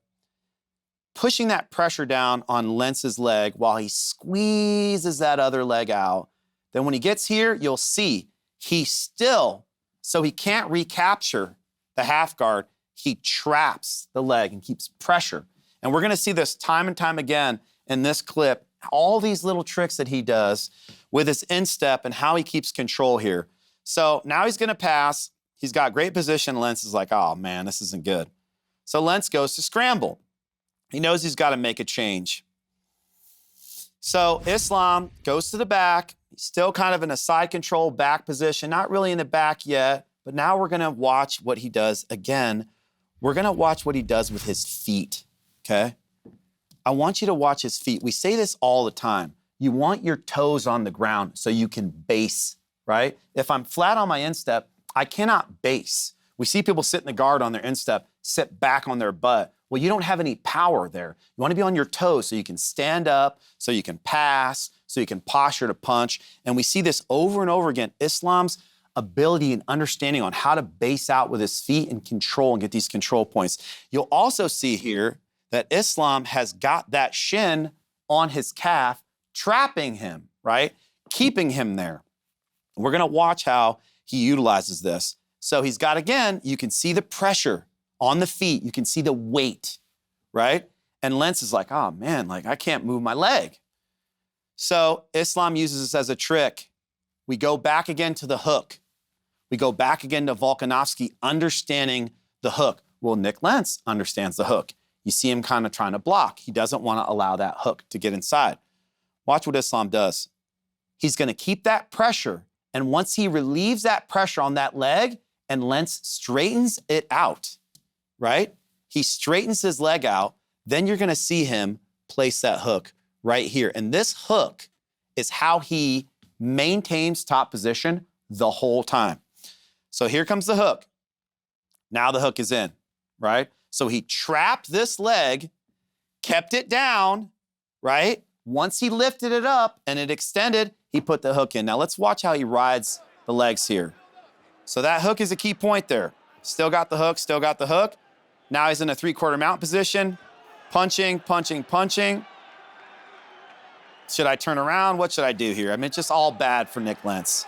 pushing that pressure down on Lentz's leg while he squeezes that other leg out. Then when he gets here, you'll see he still, so he can't recapture the half guard, he traps the leg and keeps pressure. And we're gonna see this time and time again in this clip, all these little tricks that he does with his instep and how he keeps control here. So now he's gonna pass. He's got great position. Lentz is like, oh man, this isn't good. So Lentz goes to scramble. He knows he's got to make a change. So Islam goes to the back. He's still kind of in a side control back position, not really in the back yet, but now we're gonna watch what he does again. We're gonna watch what he does with his feet, okay? I want you to watch his feet. We say this all the time. You want your toes on the ground so you can base, right? If I'm flat on my instep, I cannot base. We see people sit in the guard on their instep, sit back on their butt. Well, you don't have any power there. You want to be on your toes so you can stand up, so you can pass, so you can posture to punch. And we see this over and over again. Islam's ability and understanding on how to base out with his feet and control and get these control points. You'll also see here that Islam has got that shin on his calf, trapping him, right? Keeping him there. We're gonna watch how he utilizes this. So he's got, again, you can see the pressure on the feet. You can see the weight, right? And Lentz is like, oh man, like I can't move my leg. So Islam uses this as a trick. We go back again to the hook. We go back again to Volkanovski understanding the hook. Well, Nick Lentz understands the hook. You see him kind of trying to block. He doesn't want to allow that hook to get inside. Watch what Islam does. He's gonna keep that pressure, and once he relieves that pressure on that leg and Lentz straightens it out, right? He straightens his leg out, then you're gonna see him place that hook right here. And this hook is how he maintains top position the whole time. So here comes the hook. Now the hook is in, right? So he trapped this leg, kept it down, right? Once he lifted it up and it extended, he put the hook in. Now let's watch how he rides the legs here. So that hook is a key point there. Still got the hook, still got the hook. Now he's in a 3/4 mount position, punching, punching, punching. Should I turn around? What should I do here? I mean, it's just all bad for Nick Lentz.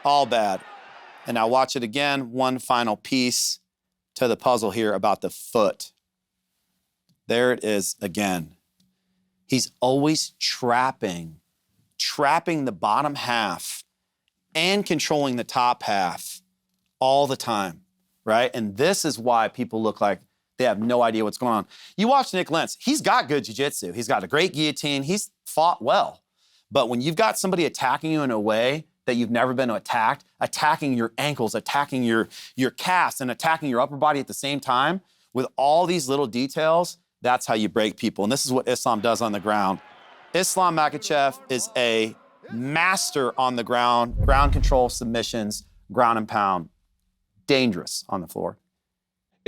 All bad. And now watch it again. One final piece to the puzzle here about the foot. There it is again. He's always trapping the bottom half and controlling the top half all the time, right? And this is why people look like they have no idea what's going on. You watch Nick Lentz, he's got good jiu-jitsu. He's got a great guillotine. He's fought well. But when you've got somebody attacking you in a way that you've never been attacked, attacking your ankles, attacking your calves, and attacking your upper body at the same time, with all these little details, that's how you break people. And this is what Islam does on the ground. Islam Makhachev is a master on the ground, ground control, submissions, ground and pound. Dangerous on the floor.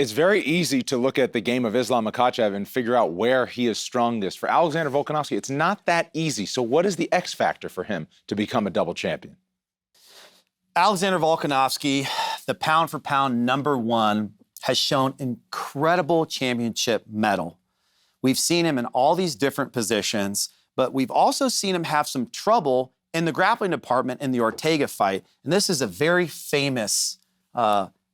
It's very easy to look at the game of Islam Makhachev and figure out where he is strongest. For Alexander Volkanovski, it's not that easy. So what is the X factor for him to become a double champion? Alexander Volkanovski, the pound-for-pound #1, has shown incredible championship mettle. We've seen him in all these different positions, but we've also seen him have some trouble in the grappling department in the Ortega fight. And this is a very famous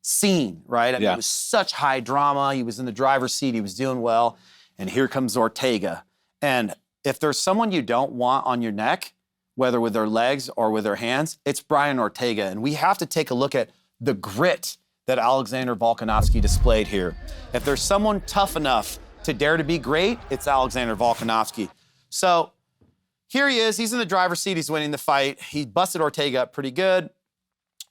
scene, right? I mean, it was such high drama. He was in the driver's seat. He was doing well. And here comes Ortega. And if there's someone you don't want on your neck, whether with their legs or with their hands, it's Brian Ortega. And we have to take a look at the grit that Alexander Volkanovski displayed here. If there's someone tough enough to dare to be great, it's Alexander Volkanovski. So here he is. He's in the driver's seat. He's winning the fight. He busted Ortega up pretty good.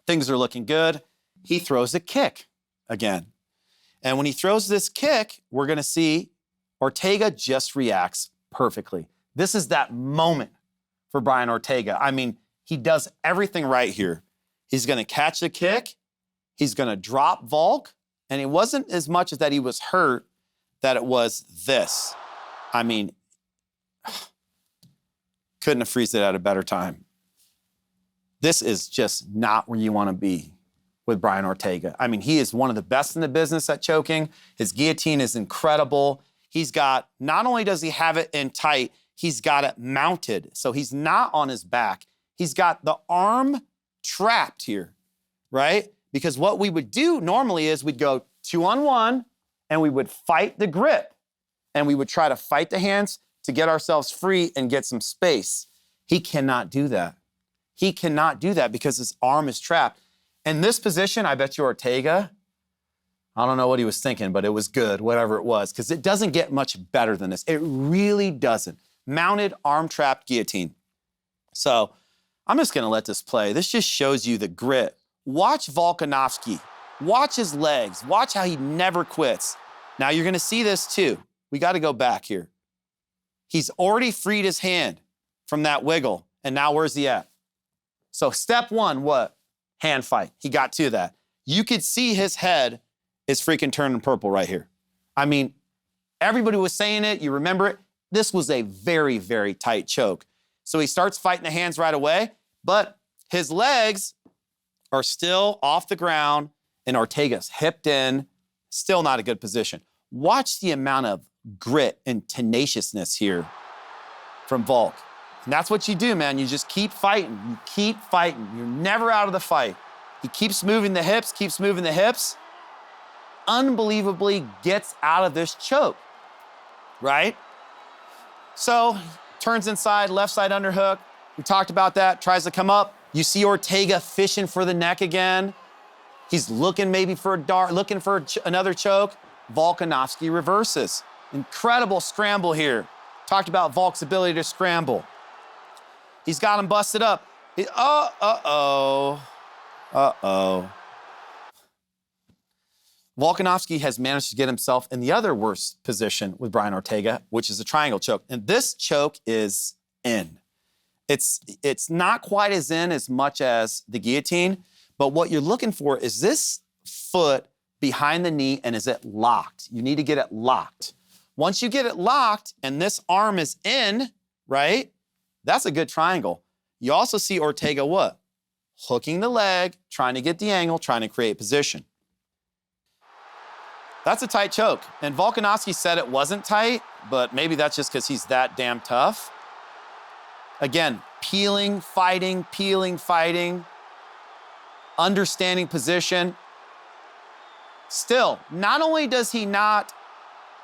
Things are looking good. He throws a kick again. And when he throws this kick, we're going to see Ortega just reacts perfectly. This is that moment for Brian Ortega. I mean, he does everything right here. He's going to catch the kick. He's going to drop Volk. And it wasn't as much as that he was hurt, that it was this. I mean, couldn't have phrased it at a better time. This is just not where you want to be with Brian Ortega. I mean, he is one of the best in the business at choking. His guillotine is incredible. He's got, not only does he have it in tight, he's got it mounted. So he's not on his back. He's got the arm trapped here, right? Because what we would do normally is we'd go 2-on-1 and we would fight the grip and we would try to fight the hands to get ourselves free and get some space. He cannot do that. He cannot do that because his arm is trapped. In this position, I bet you Ortega, I don't know what he was thinking, but it was good, whatever it was, because it doesn't get much better than this. It really doesn't. Mounted, arm-trapped guillotine. So I'm just going to let this play. This just shows you the grit. Watch Volkanovski. Watch his legs. Watch how he never quits. Now you're going to see this too. We got to go back here. He's already freed his hand from that wiggle, and now where's he at? So step one, what? Hand fight. He got to that. You could see his head is freaking turning purple right here. I mean, everybody was saying it. You remember it. This was a very, very tight choke. So he starts fighting the hands right away, but his legs are still off the ground and Ortega's hipped in. Still not a good position. Watch the amount of grit and tenaciousness here from Volk. And that's what you do, man. You just keep fighting. You keep fighting. You're never out of the fight. He keeps moving the hips, keeps moving the hips. Unbelievably gets out of this choke, right? So turns inside, left side underhook. We talked about that. Tries to come up. You see Ortega fishing for the neck again. He's looking maybe for a dart, looking for another choke. Volkanovski reverses. Incredible scramble here. Talked about Volk's ability to scramble. He's got him busted up. Uh-oh. Volkanovski has managed to get himself in the other worst position with Brian Ortega, which is a triangle choke. And this choke is in. It's not quite as in as much as the guillotine, but what you're looking for is this foot behind the knee, and is it locked? You need to get it locked. Once you get it locked and this arm is in, right? That's a good triangle. You also see Ortega what? Hooking the leg, trying to get the angle, trying to create position. That's a tight choke. And Volkanovski said it wasn't tight, but maybe that's just because he's that damn tough. Again, peeling, fighting, understanding position. Still, not only does he not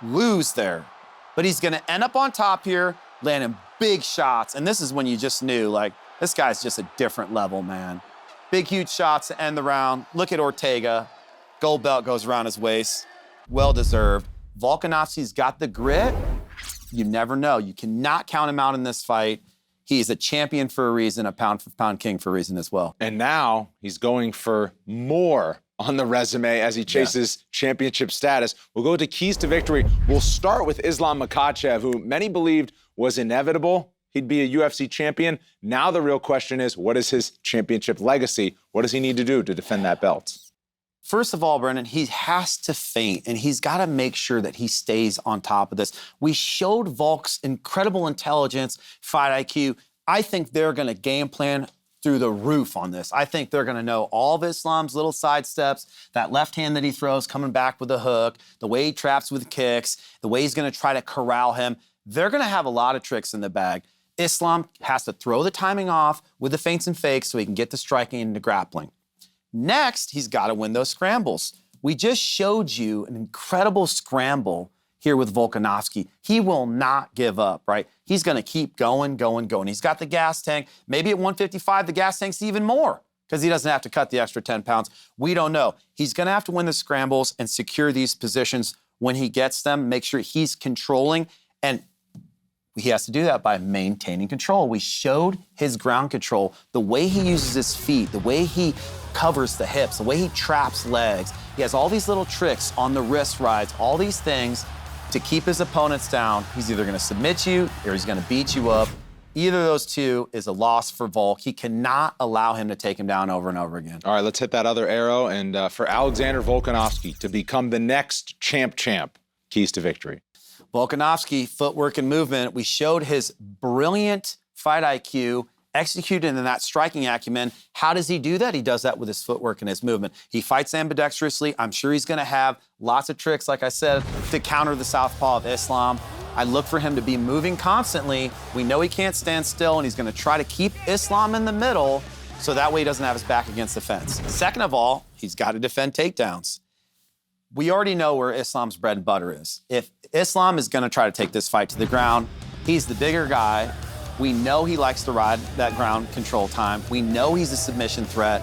lose there, but he's gonna end up on top here, landing big shots. And this is when you just knew, like, this guy's just a different level, man. Big, huge shots to end the round. Look at Ortega. Gold belt goes around his waist. Well-deserved. Volkanovski's got the grit. You never know. You cannot count him out in this fight. He's a champion for a reason, a pound-for-pound king for a reason as well. And now he's going for more on the resume as he chases championship status. We'll go to keys to victory. We'll start with Islam Makhachev, who many believed was inevitable. He'd be a UFC champion. Now the real question is, what is his championship legacy? What does he need to do to defend that belt? First of all, Brendan, he has to feint, and he's got to make sure that he stays on top of this. We showed Volk's incredible intelligence, fight IQ. I think they're going to game plan through the roof on this. I think they're going to know all of Islam's little side steps, that left hand that he throws coming back with a hook, the way he traps with kicks, the way he's going to try to corral him. They're going to have a lot of tricks in the bag. Islam has to throw the timing off with the feints and fakes so he can get the striking and the grappling. Next, he's got to win those scrambles. We just showed you an incredible scramble here with Volkanovski. He will not give up, right? He's going to keep going. He's got the gas tank. Maybe at 155, the gas tank's even more because he doesn't have to cut the extra 10 pounds. We don't know. He's going to have to win the scrambles and secure these positions when he gets them, make sure he's controlling, and he has to do that by maintaining control. We showed his ground control, the way he uses his feet, the way he covers the hips, the way he traps legs. He has all these little tricks on the wrist rides, all these things to keep his opponents down. He's either going to submit you or he's going to beat you up. Either of those two is a loss for Volk. He cannot allow him to take him down over and over again. All right, let's hit that other arrow. And for Alexander Volkanovski to become the next champ, keys to victory. Volkanovski, footwork and movement. We showed his brilliant fight IQ executed in that striking acumen. How does he do that? He does that with his footwork and his movement. He fights ambidextrously. I'm sure he's going to have lots of tricks, like I said, to counter the southpaw of Islam. I look for him to be moving constantly. We know he can't stand still, and he's going to try to keep Islam in the middle so that way he doesn't have his back against the fence. Second of all, he's got to defend takedowns. We already know where Islam's bread and butter is. If Islam is going to try to take this fight to the ground, he's the bigger guy. We know he likes to ride that ground control time. We know he's a submission threat.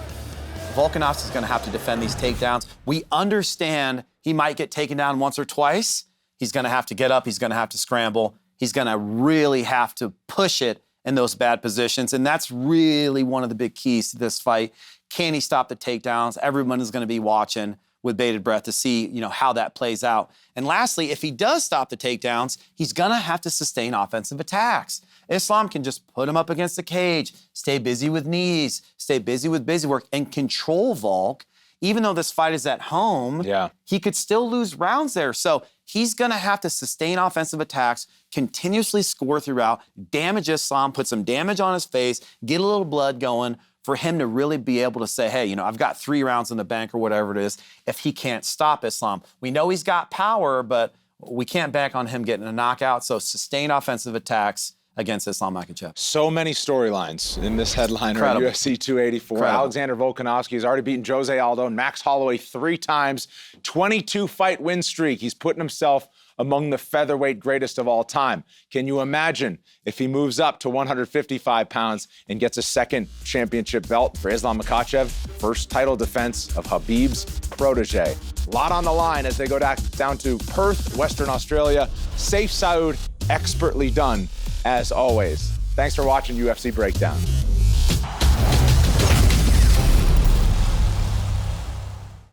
Volkanovski's going to have to defend these takedowns. We understand he might get taken down once or twice. He's going to have to get up. He's going to have to scramble. He's going to really have to push it in those bad positions. And that's really one of the big keys to this fight. Can he stop the takedowns? Everyone is going to be watching with bated breath to see, how that plays out. And lastly, if he does stop the takedowns, he's going to have to sustain offensive attacks. Islam can just put him up against the cage, stay busy with knees, stay busy with busy work, and control Volk. Even though this fight is at home, he could still lose rounds there. So he's going to have to sustain offensive attacks, continuously score throughout, damage Islam, put some damage on his face, get a little blood going for him to really be able to say, hey, I've got 3 rounds in the bank or whatever it is, if he can't stop Islam. We know he's got power, but we can't bank on him getting a knockout. So sustain offensive attacks against Islam Makhachev. So many storylines in this headliner at UFC 284. Incredible. Alexander Volkanovski has already beaten Jose Aldo and Max Holloway 3 times, 22-fight win streak. He's putting himself among the featherweight greatest of all time. Can you imagine if he moves up to 155 pounds and gets a second championship belt for Islam Makhachev? First title defense of Khabib's protege. A lot on the line as they go down to Perth, Western Australia. Sayif Saud, expertly done, as always. Thanks for watching UFC Breakdown.